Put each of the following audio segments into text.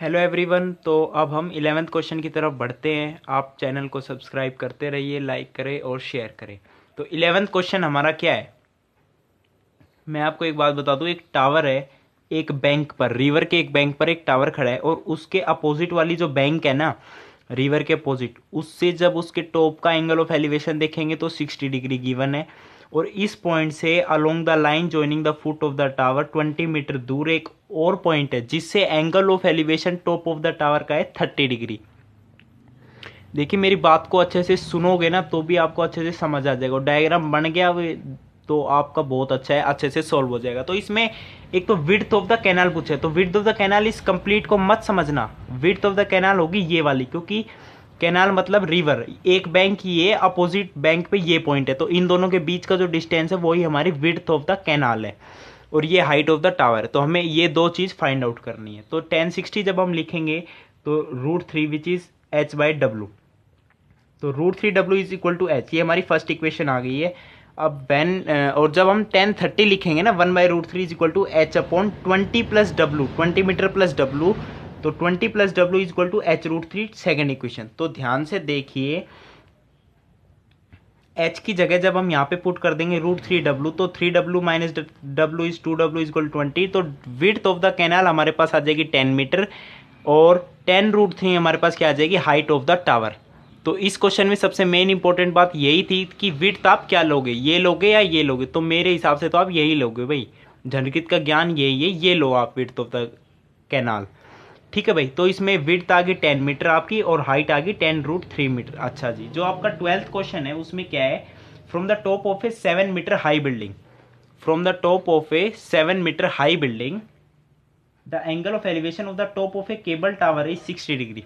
Hello everyone. तो अब हम 11th क्वेश्चन की तरफ बढ़ते हैं। आप चैनल को सब्सक्राइब करते रहिए, लाइक करें और शेयर करें। तो 11th क्वेश्चन हमारा क्या है, मैं आपको एक बात बता दूं। एक टावर है, एक बैंक पर, रिवर के एक बैंक पर एक टावर खड़ा है और उसके अपोजिट वाली जो बैंक है ना, रिवर के अपोजिट, उससे जब उसके टॉप का एंगल ऑफ एलिवेशन देखेंगे तो 60 डिग्री गिवन है। और इस पॉइंट से along the line joining the foot of the tower 20 metre दूर एक और पॉइंट है जिससे angle of elevation top of the tower का है 30 डिग्री। देखिए मेरी बात को अच्छे से सुनोगे ना तो भी आपको अच्छे से समझ आ जाएगा। डायग्राम बन गया तो आपका बहुत अच्छा है, अच्छे से सॉल्व हो जाएगा। तो इसमें एक तो विड्थ ऑफ द कैनाल पूछे, तो विड्थ ऑफ द कैनाल इस कंप्लीट को मत समझना। विड्थ ऑफ द कैनाल होगी ये वाली, क्योंकि कैनाल मतलब रिवर, एक बैंक ये अपोजिट बैंक पे ये पॉइंट है, तो इन दोनों के बीच का जो डिस्टेंस है वही हमारी विड्थ ऑफ द कैनाल है और ये हाइट ऑफ द टावर है। तो हमें ये दो चीज फाइंड आउट करनी है। तो 1060 जब हम लिखेंगे तो √3 विच इज h/w, तो √3w is equal to H, ये हमारी फर्स्ट इक्वेशन आ गई है। अब वेन और जब हम 1030 लिखेंगे ना, 1/√3 is equal to h/20 plus w, 20 metre plus w, तो 20 प्लस w is equal to h√3, second equation. तो ध्यान से देखिए, h की जगह जब हम यहाँ पे पुट कर देंगे √3w, तो 3w minus w is 2w is equal 20। तो विड्थ ऑफ द कैनाल हमारे पास आ जाएगी 10 मीटर और 10√3 हमारे पास क्या आ जाएगी, हाइट ऑफ द टावर। तो इस क्वेश्चन में सबसे मेन इंपॉर्टेंट बात यही थी कि विड्थ आप क्या लोगे, ये लोगे या ये लोगे। तो मेरे हिसाब से तो आप यही लोगे भाई, जनरगित का ज्ञान यही है, ये लो आप विड्थ ऑफ द कैनाल। ठीक है भाई। तो इसमें विड्थ आ गई 10 मीटर आपकी और हाइट आ गई 10√3 मीटर। अच्छा जी, जो आपका 12th क्वेश्चन है उसमें क्या है, from the top of a 7 metre high building, from the top of a 7 metre high building the angle of elevation of the top of a cable tower is 60 degree.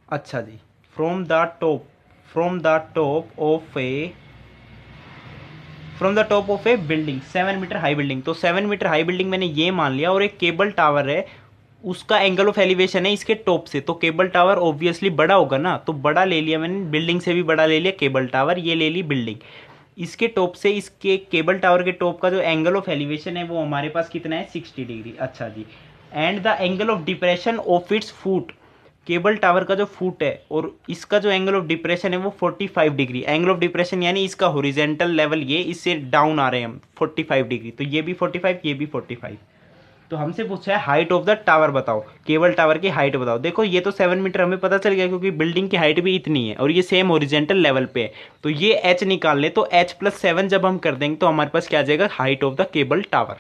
अच्छा जी, from the top of a from the top of a building, 7 metre high building, तो 7 metre high building मैंने ये मान लिया और एक cable tower है, उसका एंगल ऑफ एलिवेशन है इसके टॉप से। तो केबल टावर ऑब्वियसली बड़ा होगा ना, तो बड़ा ले लिया मैंने, बिल्डिंग से भी बड़ा ले लिया केबल टावर, ये ले ली बिल्डिंग। इसके टॉप से इसके केबल टावर के टॉप का जो एंगल ऑफ एलिवेशन है वो हमारे पास कितना है, 60 डिग्री। अच्छा जी, and the angle of depression of its foot, cable tower का जो फुट है और इसका जो एंगल ऑफ डिप्रेशन है वो 45 डिग्री। एंगल ऑफ डिप्रेशन यानी इसका हॉरिजेंटल लेवल, ये इससे डाउन आ रहे हैं हम 45 डिग्री, तो ये भी 45, ये भी 45। तो हमसे पूछा है हाइट ऑफ द टावर बताओ, केबल टावर की हाइट बताओ। देखो ये तो 7 मीटर हमें पता चल गया क्योंकि बिल्डिंग की हाइट भी इतनी है और ये सेम हॉरिजेंटल लेवल पे है। तो ये एच निकाल ले, तो h+7 जब हम कर देंगे तो हमारे पास क्या आ जाएगा, height of the cable tower.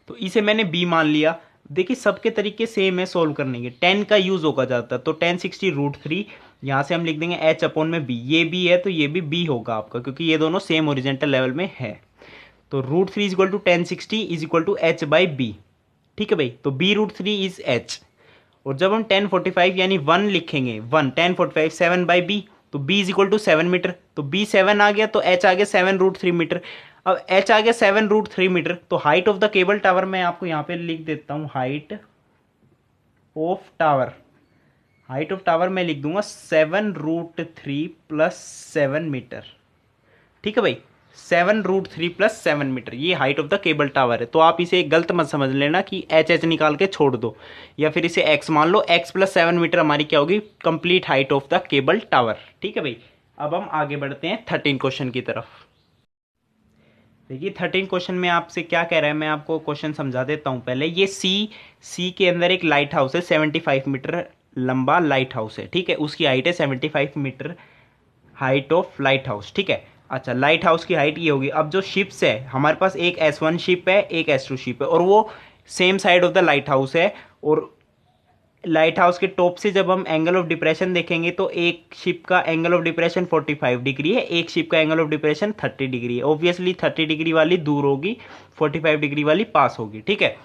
तो इसे मैंने b मान लिया। देखिए सबके तरीके सेम है सोल्व करने के, 10 का यूज होगा ज़्यादातर, तो 1060 √3, यहाँ से हम लिख देंगे h/b, ये b है तो ये भी b होगा आपका क्योंकि ये दोनों सेम ओरिजेंटल लेवल में है। तो √3 is equal to 1060 is equal to h/b। ठीक है भाई, तो b√3 इज h। और जब हम 1045 यानी 1 लिखेंगे, 1 1045 7/b, तो b is equal to 7 metre, तो b 7 आ गया तो h आ गया 7√3 मीटर। अब h आ गया 7√3 मीटर, तो height of the cable tower मैं आपको यहाँ पे लिख देता हूँ, हाइट ऑफ टावर मैं लिख दूंगा 7√3 प्लस 7 मीटर। ठीक है भाई, 7√3 प्लस 7 मीटर, ये height of the cable tower है। तो आप इसे गलत मत समझ लेना कि h निकाल के छोड़ दो या फिर इसे x मान लो, x+7 मीटर हमारी क्या होगी, complete height of the cable tower. ठीक है भाई, अब हम आगे बढ़ते हैं 13 क्वेश्चन की तरफ। देखिए 13 क्वेश्चन में आपसे क्या कह रहा है, मैं आपको क्वेश्चन समझा देता हूँ पहले। ये सी के अंदर एक लाइट हाउस है, 75 मीटर लंबा लाइट हाउस है। ठीक है, उसकी हाइट है 75 metre, height of light house. ठीक है, अच्छा लाइट हाउस की हाइट ये होगी। अब जो शिप्स है हमारे पास, एक S1 शिप है, एक S2 शिप है और वो same side of the light house है। और लाइट हाउस के टॉप से जब हम एंगल ऑफ डिप्रेशन देखेंगे तो एक शिप का एंगल ऑफ डिप्रेशन 45 डिग्री है, एक शिप का एंगल ऑफ डिप्रेशन 30 डिग्री है। ऑब्वियसली 30 डिग्री वाली दूर होगी, 45 डिग्री वाली पास होगी। ठीक है,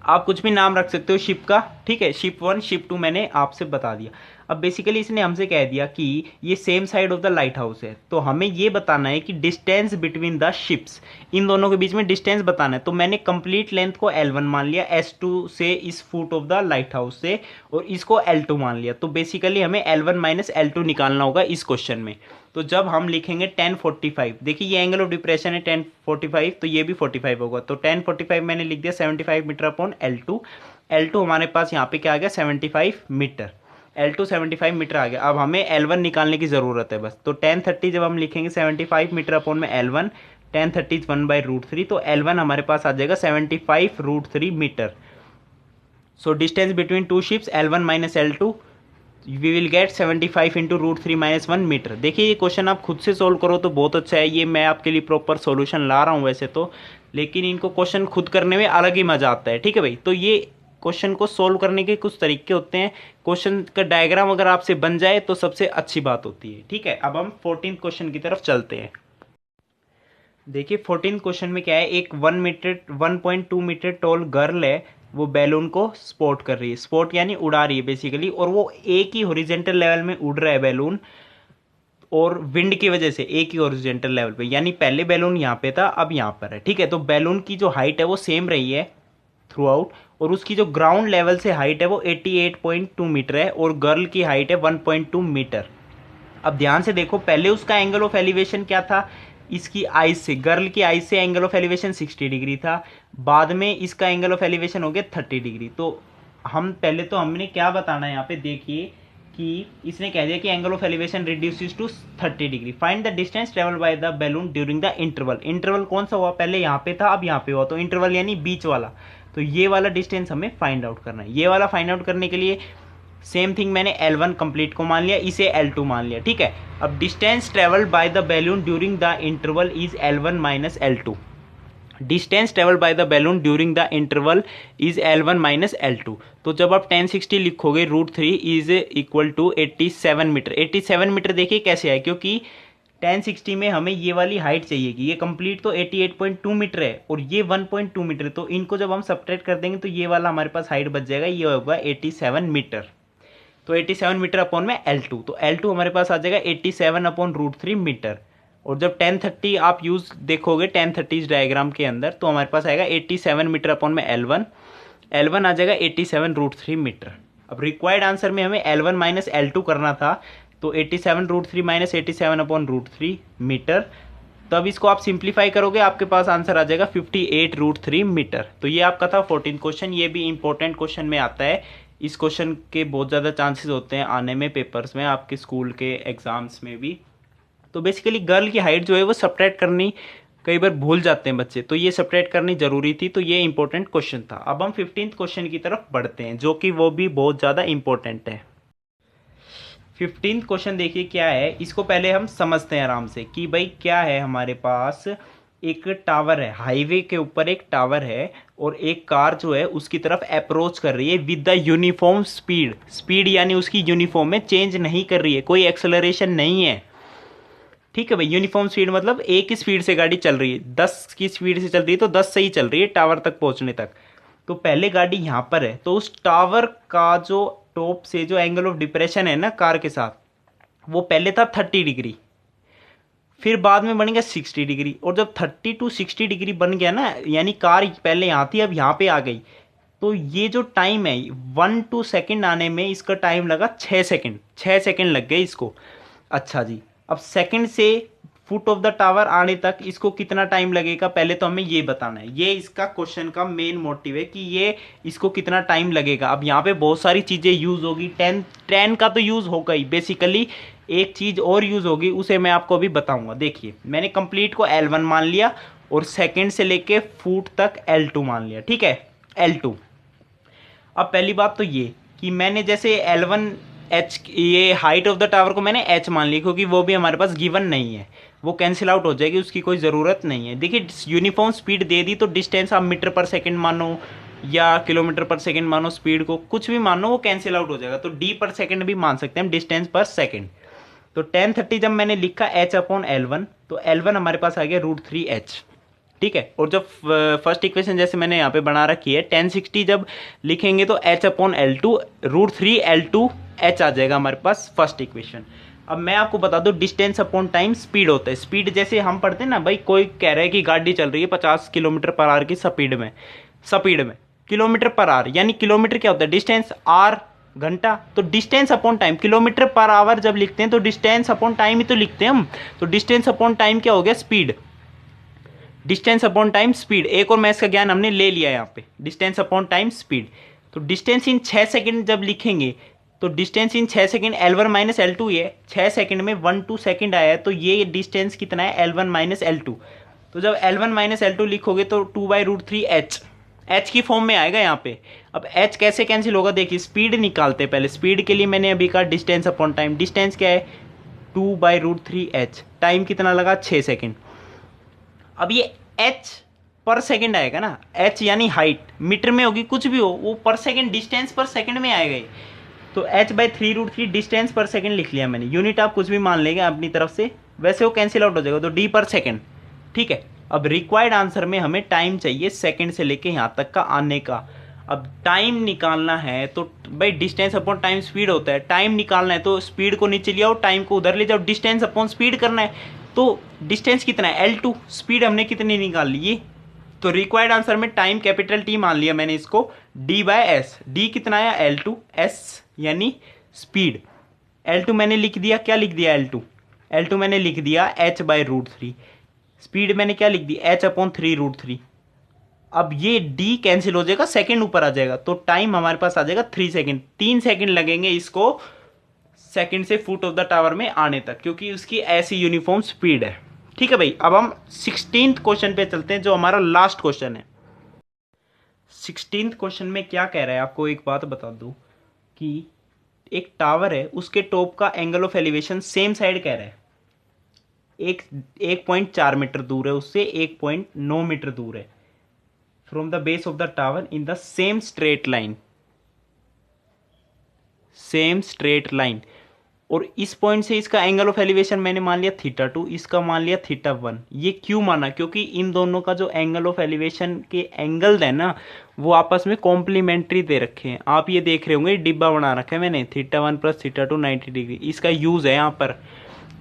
आप कुछ भी नाम रख सकते हो शिप का। ठीक है, शिप 1 शिप 2 मैंने आपसे बता दिया। अब बेसिकली इसने हमसे कह दिया कि ये same side of the light house है, तो हमें ये बताना है कि डिस्टेंस बिटवीन द शिप्स, इन दोनों के बीच में डिस्टेंस बताना है। तो मैंने कंप्लीट लेंथ को L1 मान लिया, S2 से इस foot of the light house से, और इसको L2 मान लिया। तो बेसिकली हमें L1 माइनस L2 निकालना होगा इस क्वेश्चन में। तो जब हम लिखेंगे 1045, देखिए ये एंगल ऑफ डिप्रेशन है 1045, तो ये भी 45 होगा। तो 1045 मैंने लिख दिया 75 मीटर अपॉन L2। L2 हमारे पास यहाँ पे क्या आ गया 75 मीटर, L2 75 मीटर आ गया। अब हमें L1 निकालने की ज़रूरत है बस। तो 1030 जब हम लिखेंगे 75 मीटर अपॉन में L1, 1030 1/√3, तो L1 हमारे पास आ जाएगा 75√3 metre. So distance between two ships L1 minus L2 we will get 75 into √3 - 1 metre. देखिए ये क्वेश्चन आप खुद से सोल्व करो तो बहुत अच्छा है, ये मैं आपके लिए प्रॉपर सॉल्यूशन ला रहा हूँ वैसे तो, लेकिन इनको क्वेश्चन खुद करने में अलग ही मजा आता है। ठीक है भाई, तो ये क्वेश्चन को सोल्व करने के कुछ तरीके होते हैं। क्वेश्चन का डायग्राम अगर आपसे बन जाए तो सबसे अच्छी बात होती है। ठीक है, अब हम 14th क्वेश्चन की तरफ चलते हैं। देखिए 14th क्वेश्चन में क्या है, एक 1.2 मीटर टॉल गर्ल है, वो बैलून को स्पोर्ट कर रही है, स्पोर्ट यानी उड़ा रही है बेसिकली, और वो एक ही हॉरिजॉन्टल लेवल में उड़ रहा है बैलून, और विंड की वजह से एक ही हॉरिजॉन्टल लेवल पे, यानी पहले बैलून यहाँ पे था अब यहाँ पर है। ठीक है, तो बैलून की जो हाइट है वो सेम रही है थ्रू आउट, और उसकी जो ग्राउंड लेवल से हाइट है वो 88.2 मीटर है, और गर्ल की हाइट है 1.2 मीटर। अब ध्यान से देखो, पहले उसका एंगल ऑफ एलिवेशन क्या था, इसकी आइज से, गर्ल की आइज से एंगल ऑफ एलिवेशन 60 डिग्री था, बाद में इसका एंगल ऑफ एलिवेशन हो गया 30 डिग्री। तो हम पहले तो हमने क्या बताना है यहाँ पे, देखिए कि इसने कह दिया कि angle of elevation reduces to 30 degree. Find the distance travel by the balloon during the interval. Interval कौन सा हुआ, पहले यहाँ पे था अब यहाँ पे हुआ, तो इंटरवल यानी बीच वाला। तो ये वाला डिस्टेंस हमें फाइंड आउट करना है। ये वाला फाइंड आउट करने के लिए सेम थिंग, मैंने L1 कंप्लीट को मान लिया, इसे L2 मान लिया। ठीक है, अब distance travel by the balloon during the interval is L1 minus L2। Distance travel by the balloon during the interval is L1 minus L2। तो जब आप 1060 लिखोगे √3 is equal to 87 metre. 87 metre देखिए कैसे है, क्योंकि 1060 में हमें ये वाली हाइट चाहिए कि ये कंप्लीट तो 88.2 मीटर है और ये 1.2 मीटर, तो इनको जब हम सब्ट्रैक्ट कर देंगे तो ये वाला हमारे पास हाइट बच जाएगा, ये होगा 87 मीटर। तो 87 मीटर अपॉन में L2, तो L2 हमारे पास आ जाएगा 87 अपॉन √3 मीटर। और जब 1030 आप यूज देखोगे 1030 डायग्राम के अंदर, तो हमारे पास आएगा 87 मीटर अपॉन में L1, L1 आ जाएगा 87√3 मीटर। अब रिक्वायर्ड आंसर में हमें L1 माइनस L2 करना था, तो 87√3 माइनस 87 अपॉन √3 मीटर। तब इसको आप सिंप्लीफाई करोगे, आपके पास आंसर आ जाएगा 58√3 मीटर। तो ये आपका था 14th क्वेश्चन। ये भी इंपॉर्टेंट क्वेश्चन में आता है, इस क्वेश्चन के बहुत ज़्यादा चांसेस होते हैं आने में पेपर्स में, आपके स्कूल के एग्जाम्स में भी। तो बेसिकली गर्ल की हाइट जो है वो सब्ट्रैक्ट करनी कई बार भूल जाते हैं बच्चे, तो ये सब्ट्रैक्ट करनी जरूरी थी, तो ये इंपॉर्टेंट क्वेश्चन था। अब हम 15th क्वेश्चन की तरफ बढ़ते हैं, जो कि वो भी बहुत ज़्यादा इंपॉर्टेंट है। 15th क्वेश्चन देखिए क्या है, इसको पहले हम समझते हैं आराम से कि भाई क्या है। हमारे पास एक टावर है, हाईवे के ऊपर एक टावर है, और एक कार जो है उसकी तरफ अप्रोच कर रही है with the uniform speed. Speed यानी उसकी यूनिफॉर्म में चेंज नहीं कर रही है, कोई एक्सेलरेशन नहीं है। ठीक है भाई, यूनिफॉर्म स्पीड मतलब एक ही स्पीड से गाड़ी चल रही है, 10 की स्पीड से चल रही है तो 10 से ही चल रही है टावर तक पहुंचने तक। तो पहले गाड़ी यहाँ पर है, तो उस टावर का जो टॉप से जो एंगल ऑफ डिप्रेशन है ना कार के साथ, वो पहले था 30 डिग्री, फिर बाद में बन गया 60 डिग्री। और जब 30 to 60 डिग्री बन गया ना, यानी कार पहले यहाँ थी अब यहाँ पे आ गई, तो ये जो टाइम है 1-2 सेकेंड आने में इसका टाइम लगा 6 सेकेंड, 6 सेकेंड लग गए इसको। अच्छा जी, अब सेकेंड से फुट ऑफ द टावर आने तक इसको कितना टाइम लगेगा, पहले तो हमें ये बताना है। ये इसका क्वेश्चन का मेन मोटिव है कि ये इसको कितना टाइम लगेगा। अब यहाँ पे बहुत सारी चीज़ें यूज़ होगी, ट्रेन का तो यूज़ होगा ही, बेसिकली एक चीज़ और यूज़ होगी, उसे मैं आपको अभी बताऊंगा। देखिए मैंने कंप्लीट को L1 मान लिया और सेकेंड से लेके फुट तक L2 मान लिया। ठीक है, L2। अब पहली बात तो ये कि मैंने जैसे L1 H, ये हाइट ऑफ द टावर को मैंने H मान ली, क्योंकि वो भी हमारे पास गिवन नहीं है, वो कैंसिल आउट हो जाएगी, उसकी कोई ज़रूरत नहीं है। देखिए यूनिफॉर्म स्पीड दे दी तो डिस्टेंस आप मीटर पर सेकंड मानो या किलोमीटर पर सेकंड मानो, स्पीड को कुछ भी मानो, वो कैंसिल आउट हो जाएगा। तो D पर सेकंड भी मान सकते हैं, डिस्टेंस पर सेकंड। तो 1030 जब मैंने लिखा H अपॉन L1, तो L1 हमारे पास आ गया √3H। ठीक है, और जब फर्स्ट इक्वेशन जैसे मैंने यहाँ पे बना रखी है 1060 जब लिखेंगे तो H अपॉन L2 √3L2H आ जाएगा हमारे पास फर्स्ट इक्वेशन। अब मैं आपको बता दूं डिस्टेंस अपॉन टाइम स्पीड होता है। स्पीड जैसे हम पढ़ते हैं ना भाई, कोई कह रहा है कि गाड़ी चल रही है 50 किलोमीटर पर आवर की स्पीड में किलोमीटर पर आवर, यानी किलोमीटर क्या होता है, डिस्टेंस, आर घंटा, तो distance upon time, kilometre per hour जब लिखते हैं तो डिस्टेंस अपॉन टाइम ही तो लिखते हैं हम। तो डिस्टेंस अपॉन टाइम क्या हो गया, speed, distance upon time speed. एक और मैथ्स का ज्ञान हमने ले लिया यहाँ पे, डिस्टेंस अपॉन टाइम स्पीड। तो डिस्टेंस इन 6 सेकंड जब लिखेंगे तो distance in 6 second L1 minus L2 ये 6 सेकंड में 1-2 सेकंड आया है, तो ये डिस्टेंस कितना है L1 माइनस L2। तो जब L1 माइनस L2 लिखोगे तो 2/√3 H की फॉर्म में आएगा यहाँ पे। अब H कैसे कैंसिल होगा, देखिए स्पीड निकालते हैं पहले। स्पीड के लिए मैंने अभी कहा डिस्टेंस अपॉन टाइम। डिस्टेंस क्या है 2/√3 H, टाइम कितना लगा 6 सेकंड। अब ये H पर सेकंड आएगा ना, H यानी हाइट, मीटर में होगी कुछ भी हो, वो पर सेकंड डिस्टेंस पर सेकंड में आएगा ये। तो H/3√3 डिस्टेंस पर सेकंड लिख लिया मैंने। यूनिट आप कुछ भी मान लेंगे अपनी तरफ से, वैसे वो कैंसिल आउट हो जाएगा, तो D पर सेकंड। ठीक है, अब रिक्वायर्ड आंसर में हमें टाइम चाहिए सेकंड से लेके यहाँ तक का आने का। अब टाइम निकालना है तो भाई डिस्टेंस अपॉन टाइम स्पीड होता है, टाइम निकालना है तो स्पीड को नीचे ले आओ, टाइम को उधर ले जाओ, डिस्टेंस अपॉन स्पीड करना है। तो डिस्टेंस कितना है L2, स्पीड हमने कितनी निकाल ली ये। तो रिक्वायर्ड आंसर में टाइम कैपिटल T मान लिया मैंने इसको, D/S। D कितना आया L2, S यानी स्पीड। L2 मैंने लिख दिया, क्या लिख दिया L2 मैंने लिख दिया H/√3। स्पीड मैंने क्या लिख दी H/3√3। अब ये D कैंसिल हो जाएगा, सेकंड ऊपर आ जाएगा, तो टाइम हमारे पास आ जाएगा 3 सेकंड। 3 सेकंड लगेंगे इसको सेकंड से फुट ऑफ द टावर में आने तक, क्योंकि उसकी ऐसी यूनिफॉर्म स्पीड है। ठीक है भाई, अब हम 16th क्वेश्चन पे चलते हैं जो हमारा लास्ट क्वेश्चन है। 16th क्वेश्चन में क्या कह रहा है, आपको एक बात बता दूं कि एक टावर है, उसके टॉप का angle of elevation same side कह रहा है, 1.4 मीटर दूर है उससे, 1.9 मीटर दूर है from the base of the tower in the same straight line. और इस पॉइंट से इसका एंगल ऑफ एलिवेशन मैंने मान लिया θ2, इसका मान लिया θ1। ये क्यों माना, क्योंकि इन दोनों का जो एंगल ऑफ एलिवेशन के एंगल है ना, वो आपस में कॉम्प्लीमेंट्री दे रखे हैं। आप ये देख रहे होंगे डिब्बा बना रखा है मैंने, θ1 प्लस θ2 90 डिग्री। इसका यूज है यहाँ पर,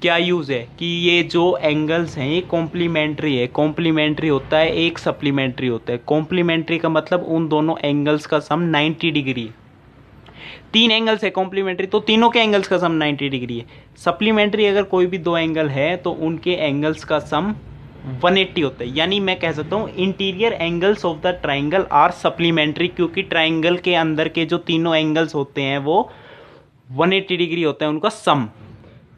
क्या यूज है कि ये जो एंगल्स हैं ये कॉम्प्लीमेंट्री है। कॉम्प्लीमेंट्री होता है एक सप्लीमेंट्री होता है। कॉम्प्लीमेंट्री का मतलब उन दोनों एंगल्स का सम 90 डिग्री है। 3 एंगल्स है कॉम्प्लीमेंट्री, तो तीनों के एंगल्स का सम 90 डिग्री है। सप्लीमेंट्री अगर कोई भी 2 एंगल है तो उनके एंगल्स का सम 180 होता है। यानी मैं कह सकता हूँ interior angles of the triangle are supplementary, क्योंकि ट्राइंगल के अंदर के जो तीनों एंगल्स होते हैं वो 180 डिग्री होता है उनका सम।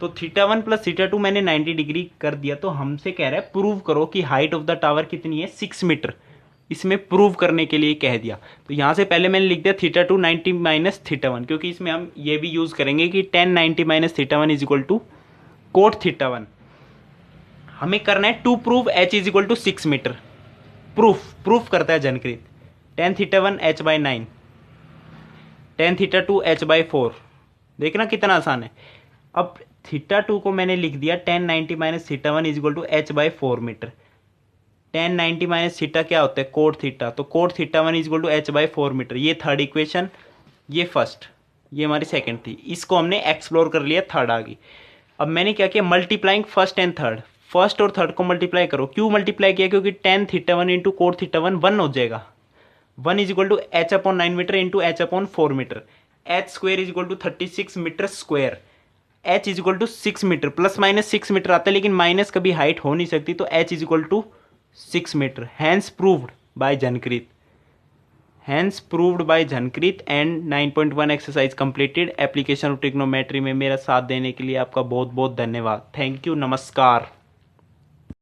तो θ1 प्लस θ2 मैंने 90 डिग्री कर दिया। तो हमसे कह रहा है प्रूव करो कि हाइट ऑफ द टावर कितनी है, 6 मीटर। इसमें प्रूव करने के लिए कह दिया। तो यहाँ से पहले मैंने लिख दिया θ2 90 माइनस θ1, क्योंकि इसमें हम ये भी यूज करेंगे कि tan 90 minus θ1 is equal to cot θ1। हमें करना है to prove h is equal to 6 metre. Proof करता है जनकृत। tan θ1 h/9, tan θ2 h/4। देखना कितना आसान है। अब θ2 को मैंने लिख दिया tan 90 minus θ1 is equal to h/4 metre. tan 90 minus theta क्या होता है कोट थीटा, तो cot θ1 is equal to h/4 metre. ये थर्ड इक्वेशन, ये फर्स्ट, ये हमारी सेकंड थी। इसको हमने एक्सप्लोर कर लिया, थर्ड आ गई। अब मैंने क्या किया, multiplying first and third. First और थर्ड को मल्टीप्लाई करो। क्यों मल्टीप्लाई किया, क्योंकि tan θ1 इंटू कोट θ1 1 हो जाएगा। 1 is equal to h/9 metre into h/4 metre. h square is equal to 36 metre square. h is equal to 6 metre, plus minus 6 metre आता है, लेकिन माइनस कभी हाइट हो नहीं सकती, तो h is equal to 6 metre. Hence proved by जनकृत। And 9.1 exercise completed. Application of trigonometry में मेरा साथ देने के लिए आपका बहुत बहुत धन्यवाद। थैंक यू, नमस्कार।